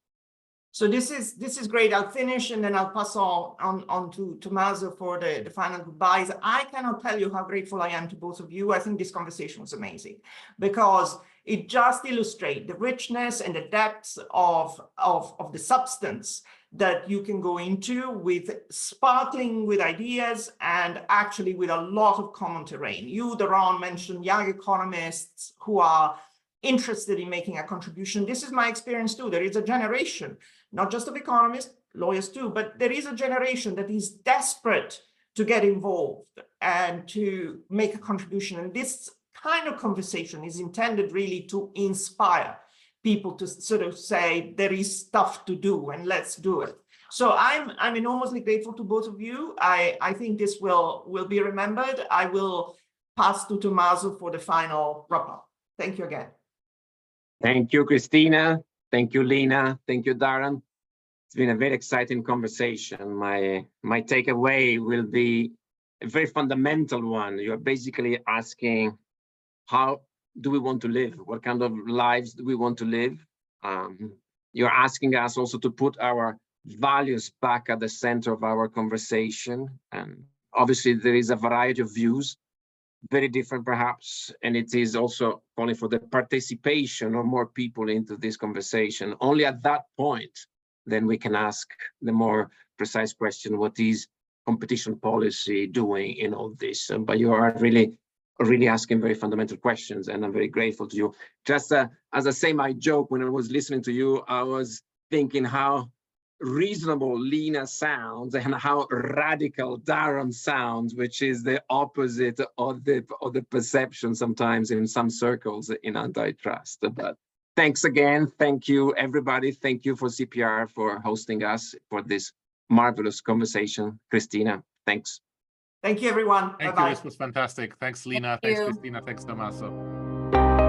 So this is great. I'll finish and then I'll pass on to Tommaso for the final goodbyes. I cannot tell you how grateful I am to both of you. I think this conversation was amazing because it just illustrates the richness and the depths of the substance that you can go into, with sparkling with ideas and actually with a lot of common terrain. You, Daron, mentioned young economists who are interested in making a contribution. This is my experience too. There is a generation, not just of economists, lawyers too, but there is a generation that is desperate to get involved and to make a contribution. And this kind of conversation is intended really to inspire people to sort of say, there is stuff to do and let's do it. So I'm enormously grateful to both of you. I think this will be remembered. I will pass to Tommaso for the final wrap up. Thank you again. Thank you, Cristina. Thank you, Lina. Thank you, Daron. It's been a very exciting conversation. My takeaway will be a very fundamental one. You're basically asking, how do we want to live? What kind of lives do we want to live? You're asking us also to put our values back at the center of our conversation. And obviously there is a variety of views, very different perhaps, and it is also calling for the participation of more people into this conversation. Only at that point, then we can ask the more precise question, what is competition policy doing in all this? But you are really asking very fundamental questions, and I'm very grateful to you. Just as I say my joke, when I was listening to you, I was thinking how reasonable Lina sounds and how radical Daron sounds, which is the opposite of the perception sometimes in some circles in antitrust. But thanks again. Thank you, everybody. Thank you for CEPR for hosting us for this marvelous conversation. Cristina, thanks. Thank you, everyone. Thank Bye-bye. you. This was fantastic. Thanks, Lina. Thank Thanks, you. Cristina. Thanks, Tommaso.